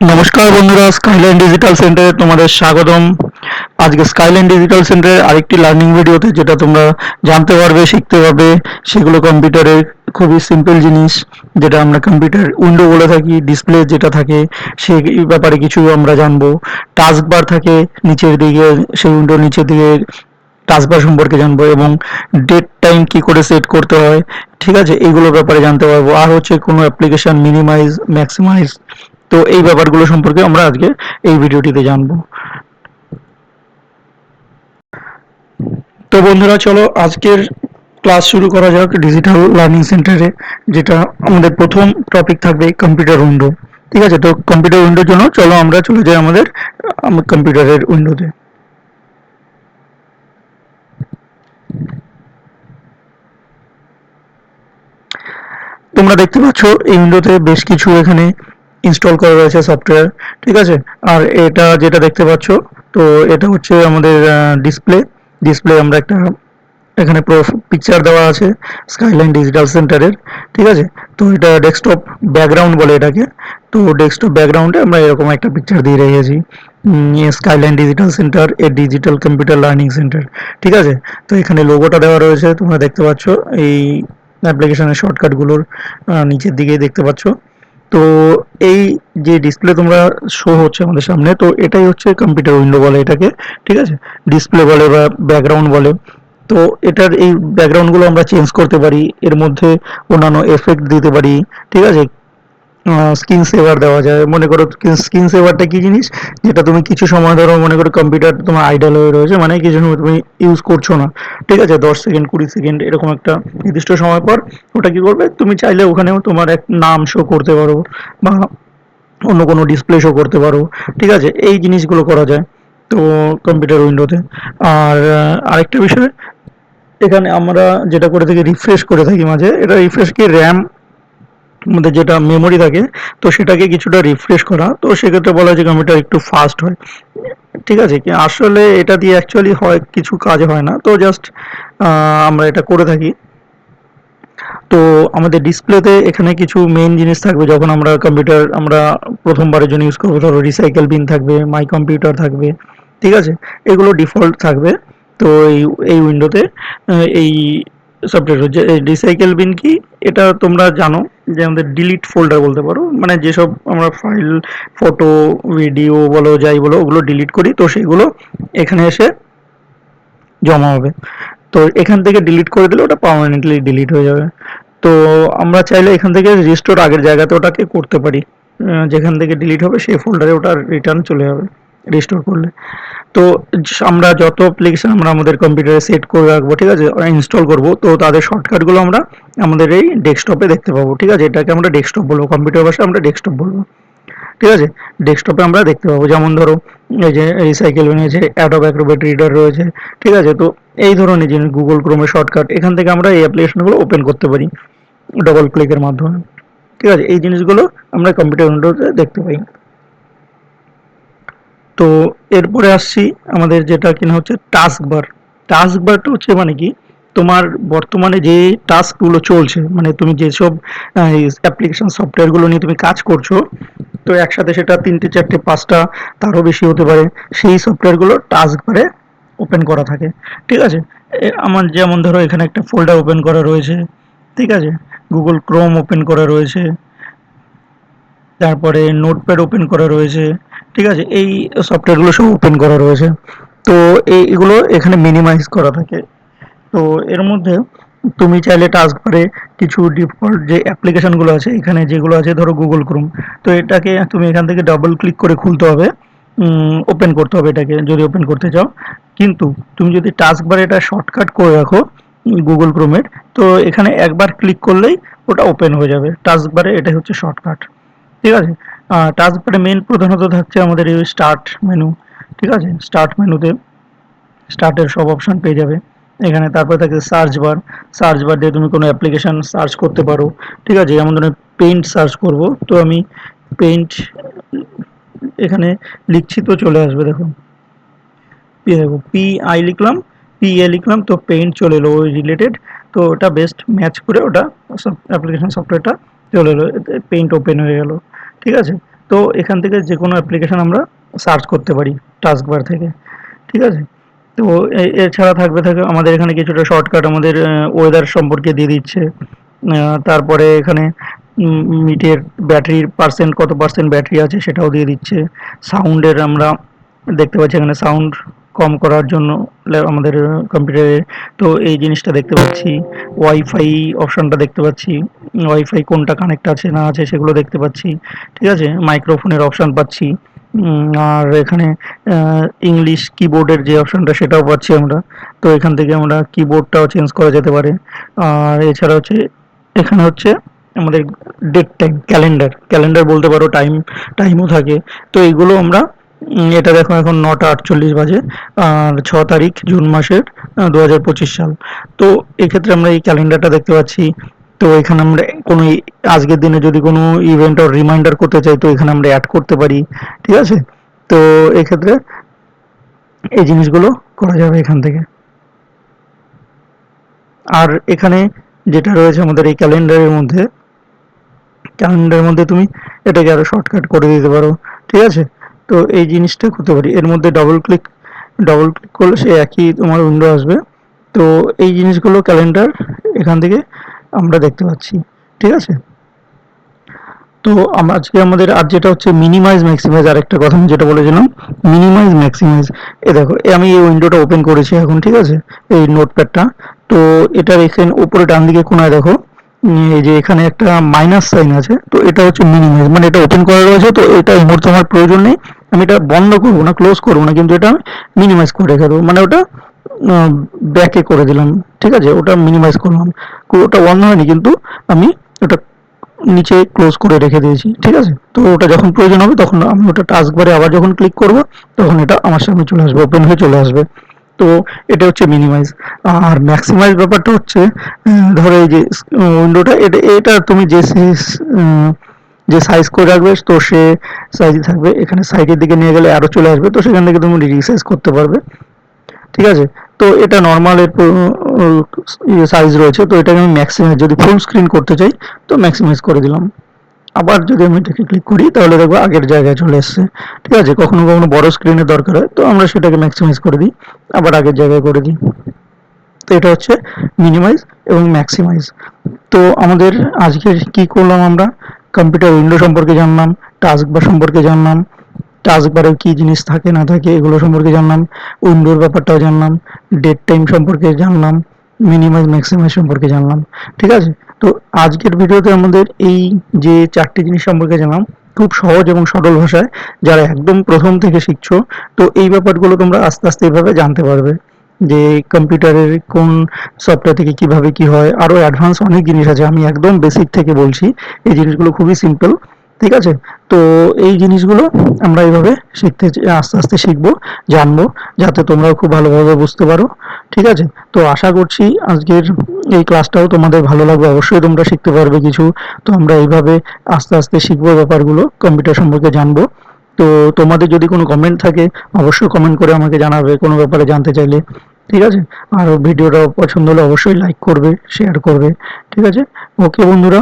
নমস্কার বন্ধুরা, skyline digital সেন্টারে তোমাদের স্বাগতম। আজকে স্কাইলাইন ডিজিটাল সেন্টারের আরেকটি লার্নিং ভিডিওতে যেটা তোমরা জানতে পারবে, শিখতে পারবে, সেগুলো কম্পিউটারের খুবই সিম্পল জিনিস, যেটা আমরা কম্পিউটার উইন্ডো বলে থাকি। ডিসপ্লে যেটা থাকে সেই ব্যাপারে কিছু আমরা জানবো। টাস্ক বার থাকে নিচের দিকে, সেই উইন্ডোর নিচের দিকে টাস্কবার সম্পর্কে জানবো এবং ডেট টাইম কি করে সেট করতে হয়, ঠিক আছে, এইগুলোর ব্যাপারে জানতে পারবো। আর হচ্ছে কোনো অ্যাপ্লিকেশন মিনিমাইজ, ম্যাক্সিমাইজ, তো এই ব্যাপারগুলো সম্পর্কে আমরা আজকে এই ভিডিওটিতে জানবো। তো বন্ধুরা, চলো আজকের ক্লাস শুরু করা যাক ডিজিটাল লার্নিং সেন্টারে। যেটা আমাদের প্রথম টপিক থাকবে কম্পিউটার উইন্ডো। ঠিক আছে, তো কম্পিউটার উইন্ডোর জন্য চলো আমরা চলে যাই আমাদের কম্পিউটারের উইন্ডোতে। তোমরা দেখতে পাচ্ছ এই উইন্ডোতে বেশ কিছু এখানে ইনস্টল করা রয়েছে সফটওয়্যার। ঠিক আছে, আর এটা যেটা দেখতে পাচ্ছ, তো এটা হচ্ছে আমাদের ডিসপ্লে। ডিসপ্লে আমরা একটা এখানে পুরো পিকচার দেওয়া আছে স্কাইলাইন ডিজিটাল সেন্টারের। ঠিক আছে, তো এটা ডেস্কটপ ব্যাকগ্রাউন্ড বলে এটাকে। তো ডেস্কটপ ব্যাকগ্রাউন্ডে আমরা এরকম একটা পিকচার দিয়ে রেখেছি, স্কাইলাইন ডিজিটাল সেন্টার, এ ডিজিটাল কম্পিউটার লার্নিং সেন্টার। ঠিক আছে, তো এখানে লোগোটা দেওয়া রয়েছে, তোমরা দেখতে পাচ্ছ এই অ্যাপ্লিকেশনের শর্টকাটগুলোর নিচের দিকেই দেখতে পাচ্ছ। তো এই যে ডিসপ্লে তোমরা শো হচ্ছে আমাদের সামনে, তো এটাই হচ্ছে কম্পিউটার উইন্ডো বলে এটাকে। ঠিক আছে, ডিসপ্লে বলে বা ব্যাকগ্রাউন্ড বলে। তো এটার এই ব্যাকগ্রাউন্ডগুলো আমরা চেঞ্জ করতে পারি, এর মধ্যে অন্যান্য এফেক্ট দিতে পারি। ঠিক আছে, স্ক্রিন সেভার দেওয়া যায়। মনে করো স্ক্রিন সেভারটা কি জিনিস, যেটা তুমি কিছু সময় ধরো মনে করো কম্পিউটার তোমার আইডল হয়ে রয়েছে, মানে কিছু সময় তুমি ইউজ করছো না। ঠিক আছে, 10 সেকেন্ড 20 সেকেন্ড এরকম একটা নির্দিষ্ট সময় পর ওটা কি করবে, তুমি চাইলে ওখানেও তোমার এক নাম শো করতে পারো বা অন্য কোনো ডিসপ্লে শো করতে পারো। ঠিক আছে, এই জিনিসগুলো করা যায় তো কম্পিউটার উইন্ডোতে। আর আরেকটা বিষয়, এখানে আমরা যেটা করে থাকি রিফ্রেশ করে থাকি মাঝে, এটা রিফ্রেশ কি র্যাম মধ্যে যেটা মেমোরি থাকে, তো সেটাকে কিছুটা রিফ্রেশ করা। তো সেক্ষেত্রে বলা হয় যে কম্পিউটার একটু ফাস্ট হয়। ঠিক আছে, কি আসলে এটা দিয়ে অ্যাকচুয়ালি হয় কিছু কাজ হয় না, তো জাস্ট আমরা এটা করে থাকি। তো আমাদের ডিসপ্লেতে এখানে কিছু মেইন জিনিস থাকবে যখন আমরা কম্পিউটার আমরা প্রথমবারের জন্য ইউজ করবো। ধরো রিসাইকেল বিন থাকবে, মাই কম্পিউটার থাকবে। ঠিক আছে, এগুলো ডিফল্ট থাকবে। তো এই উইন্ডোতে এই সফটওয়্যার হচ্ছে রিসাইকেল বিন কি, এটা তোমরা জানো যে আমাদের ডিলিট ফোল্ডার বলতে পারো, মানে যেসব আমরা ফাইল, ফটো, ভিডিও বলো, যাই বলো, ওগুলো ডিলিট করি, তো সেগুলো এখানে এসে জমা হবে। তো এখান থেকে ডিলিট করে দিলে ওটা পার্মানেন্টলি ডিলিট হয়ে যাবে। তো আমরা চাইলে এখান থেকে রিস্টোর আগের জায়গাতে ওটাকে করতে পারি, যেখান থেকে ডিলিট হবে সেই ফোল্ডারে ওটা রিটার্ন চলে যাবে রিস্টোর করলে। তো আমরা যত অ্যাপ্লিকেশন আমরা আমাদের কম্পিউটারে সেট করে রাখবো, ঠিক আছে, ইনস্টল করব, তো তাদের শর্টকাটগুলো আমরা আমাদের এই ডেস্কটপে দেখতে পাবো। ঠিক আছে, এটাকে আমরা ডেস্কটপ বলবো, কম্পিউটার ভাষায় আমরা ডেস্কটপ বলবো। ঠিক আছে, ডেস্কটপে আমরা দেখতে পাবো, যেমন ধরো এই যে রিসাইকেল রয়েছে, অ্যাডোব অ্যাক্রোব্যাট রিডার রয়েছে। ঠিক আছে, তো এই ধরনের জিনিস, গুগল ক্রোমের শর্টকাট, এখান থেকে আমরা এই অ্যাপ্লিকেশনগুলো ওপেন করতে পারি ডবল ক্লিকের মাধ্যমে। ঠিক আছে, এই জিনিসগুলো আমরা কম্পিউটার উইন্ডোতে দেখতে পাই। তো এরপরে আসছি আমাদের যেটা কিনা হচ্ছে টাস্ক বার। টাস্ক বারটা হচ্ছে মানে কি, তোমার বর্তমানে যে টাস্কগুলো চলছে, মানে তুমি যেসব অ্যাপ্লিকেশন সফটওয়্যারগুলো নিয়ে তুমি কাজ করছো, তো একসাথে সেটা 3টে 4টে 5টা, তারও বেশি হতে পারে, সেই সফটওয়্যারগুলো টাস্ক বারে ওপেন করা থাকে। ঠিক আছে, আমার যেমন ধরো এখানে একটা ফোল্ডার ওপেন করা রয়েছে। ঠিক আছে, গুগল ক্রোম ওপেন করা রয়েছে, তারপরে নোটপ্যাড ওপেন করা রয়েছে। ঠিক আছে, এই সফটওয়্যারগুলো সব ওপেন করা রয়েছে। তো এইগুলো এখানে মিনিমাইজ করা থাকে। তো এর মধ্যে তুমি চাইলে টাস্ক বারে কিছু ডিফল্ট যে অ্যাপ্লিকেশনগুলো আছে, এখানে যেগুলো আছে ধরো গুগল ক্রোম, তো এটাকে তুমি এখান থেকে ডাবল ক্লিক করে খুলতে হবে, ওপেন করতে হবে এটাকে যদি ওপেন করতে চাও। কিন্তু তুমি যদি টাস্ক বারে এটা শর্টকাট করে রাখো গুগল ক্রোমের, তো এখানে একবার ক্লিক করলেই ওটা ওপেন হয়ে যাবে টাস্ক বারে, এটাই হচ্ছে শর্টকাট। ঠিক আছে, টাস্ক বারে মেন প্রধানত থাকছে আমাদের এই স্টার্ট মেনু। ঠিক আছে, স্টার্ট মেনুতে স্টার্টের সব অপশন পেয়ে যাবে এখানে। তারপরে থাকে সার্চ বার। সার্চ বার দিয়ে তুমি কোনো অ্যাপ্লিকেশন সার্চ করতে পারো। ঠিক আছে, যেমন ধরো পেইন্ট সার্চ করব, তো আমি পেইন্ট এখানে লিখছি, তো চলে আসবে দেখো, দেখো পি আই লিখলাম, পি এ লিখলাম, তো পেইন্ট চলে এলো ওই রিলেটেড। তো ওটা বেস্ট ম্যাচ করে ওটা সব অ্যাপ্লিকেশন সফটওয়্যারটা চলে এলো, পেইন্ট ওপেন হয়ে গেল। ঠিক আছে, তো এখান থেকে যে কোনো অ্যাপ্লিকেশন আমরা সার্চ করতে পারি টাস্ক বার থেকে, ঠিক আছে। তো এছাড়া থাকে আমাদের এখানে কিছুটা শর্টকাট আমাদের ওয়েদার সম্পর্কে দিয়ে দিচ্ছে। তারপরে এখানে মিটের ব্যাটারির পার্সেন্ট কত পার্সেন্ট ব্যাটারি আছে সেটাও দিয়ে দিচ্ছে। সাউন্ডের আমরা দেখতে পাচ্ছি এখানে সাউন্ড কম করার জন্য আমাদের কম্পিউটারে তো এই জিনিসটা দেখতে পাচ্ছি। ওয়াইফাই অপশনটা দেখতে পাচ্ছি, ওয়াইফাই কোনটা কানেক্ট আছে না আছে সেগুলো দেখতে পাচ্ছি, ঠিক আছে। মাইক্রোফোনের অপশন পাচ্ছি, আর এখানে ইংলিশ কিবোর্ডের যে অপশনটা সেটাও পাচ্ছি আমরা। তো এখান থেকে আমরা কিবোর্ডটাও চেঞ্জ করা যেতে পারে। আর এছাড়া হচ্ছে এখানে হচ্ছে আমাদের ডেট টাইম ক্যালেন্ডার ক্যালেন্ডার বলতে পারো, টাইমও থাকে। তো এইগুলো আমরা এটা দেখো এখন 9টা 48 বাজে, আর 6 তারিখ জুন মাসের 2025 সাল। তো এক্ষেত্রে আমরা এই ক্যালেন্ডারটা দেখতে পাচ্ছি। তো এখানে আমরা কোনো আজকের দিনে যদি কোনো ইভেন্ট আর রিমাইন্ডার করতে চাই তো এখানে আমরা অ্যাড করতে পারি, ঠিক আছে। তো এক্ষেত্রে এই জিনিসগুলো করা যাবে এখান থেকে। আর এখানে যেটা রয়েছে আমাদের এই ক্যালেন্ডারের মধ্যে তুমি এটাকে আরো শর্টকাট করে দিতে পারো, ঠিক আছে। তো এই জিনিসটা করতে পারি, এর মধ্যে ডবল ক্লিক করলে সে একই তোমার উইন্ডো আসবে। তো এই জিনিসগুলো ক্যালেন্ডার এখান থেকে আমরা দেখতে পাচ্ছি, ঠিক আছে। তো আমরা আজকে আমাদের আর যেটা হচ্ছে মিনিমাইজ ম্যাক্সিমাইজ, আর একটা কথা আমি যেটা বলেছিলাম মিনিমাইজ ম্যাক্সিমাইজ। দেখো আমি এই উইন্ডোটা ওপেন করেছি এখন, ঠিক আছে, এই নোটপ্যাডটা। তো এটার এখানে উপরে ডান দিকে কোনায় দেখো এই যে এখানে একটা মাইনাস সাইন আছে, তো এটা হচ্ছে মিনিমাইজ, মানে এটা ওপেন করা রয়েছে তো এটা এই মুহূর্তে আমার প্রয়োজন নেই, আমি এটা বন্ধ করবো না, ক্লোজ করবো না, কিন্তু এটা আমি মিনিমাইজ করে রেখে দেবো, মানে ওটা ব্যাকে করে দিলাম, ঠিক আছে, ওটা মিনিমাইজ করলাম। ওটা বন্ধ হয়নি কিন্তু আমি ওটা নিচে ক্লোজ করে রেখে দিয়েছি, ঠিক আছে। তো ওটা যখন প্রয়োজন হবে তখন আমি ওটা টাস্ক বারে আবার যখন ক্লিক করব তখন এটা আমার সামনে চলে আসবে, ওপেন হয়ে চলে আসবে। তো এটা হচ্ছে মিনিমাইজ। আর ম্যাক্সিমাইজ ব্যাপারটা হচ্ছে ধরো এই যে উইন্ডোটা এটা তুমি যে সাইজ করে রাখবে তো সে সাইজই থাকবে, এখানে সাইডের দিকে নিয়ে গেলে আরো চলে আসবে, তো সেখান থেকে তুমি রিসাইজ করতে পারবে, ঠিক আছে। তো এটা নর্মাল এর সাইজ রয়েছে, তো এটাকে আমি ম্যাক্সিমাইজ যদি ফুল স্ক্রিন করতে চাই তো ম্যাক্সিমাইজ করে দিলাম। আবার যদি আমি এটাকে ক্লিক করি তাহলে দেখবো আগের জায়গায় চলে এসছে, ঠিক আছে। কখনো কখনো বড় স্ক্রিনের দরকার হয় তো আমরা সেটাকে ম্যাক্সিমাইজ করে দিই, আবার আগের জায়গায় করে দিই। তো এটা হচ্ছে মিনিমাইজ এবং ম্যাক্সিমাইজ। তো আমাদের আজকে কি করলাম, আমরা কম্পিউটার উইন্ডো সম্পর্কে জানলাম, টাস্ক বার সম্পর্কে জানলাম, টাস্ক বারে কি জিনিস থাকে না থাকে এগুলো সম্পর্কে জানলাম, উইন্ডোর ব্যাপারটাও জানলাম, ডেট টাইম সম্পর্কে জানলাম, মিনিমাইজ ম্যাক্সিমাইজ সম্পর্কে জানলাম, ঠিক আছে। তো আজকের ভিডিওতে আমাদের এই যে 4টি জিনিস সম্পর্কে জানলাম খুব সহজ এবং সরল ভাষায়, যারা একদম প্রথম থেকে শিখছো তো এই ব্যাপারগুলো তোমরা আস্তে আস্তে এইভাবে জানতে পারবে যে কম্পিউটারের কোন সফটওয়্যার থেকে কিভাবে কি হয়। আরো অ্যাডভান্স অনেক জিনিস আছে, আমি একদম বেসিক থেকে বলছি, এই জিনিসগুলো খুবই সিম্পল, ঠিক আছে। তো এই জিনিসগুলো আমরা এইভাবে আস্তে আস্তে শিখবো, জানবো, যাতে তোমরাও খুব ভালোভাবে বুঝতে পারো, ঠিক আছে। তো আশা করছি আজকের এই ক্লাসটাও তোমাদের ভালো লাগবে, অবশ্যই তোমরা শিখতে পারবে কিছু। তো আমরা এইভাবে আস্তে আস্তে শিখবো, ব্যাপারগুলো কম্পিউটার সম্পর্কে জানবো। তো তোমাদের যদি কোনো কমেন্ট থাকে অবশ্যই কমেন্ট করে আমাকে জানাবে কোনো ব্যাপারে জানতে চাইলে, ঠিক আছে। আর ভিডিওটা পছন্দ হলে অবশ্যই লাইক করবে, শেয়ার করবে, ঠিক আছে। ওকে বন্ধুরা,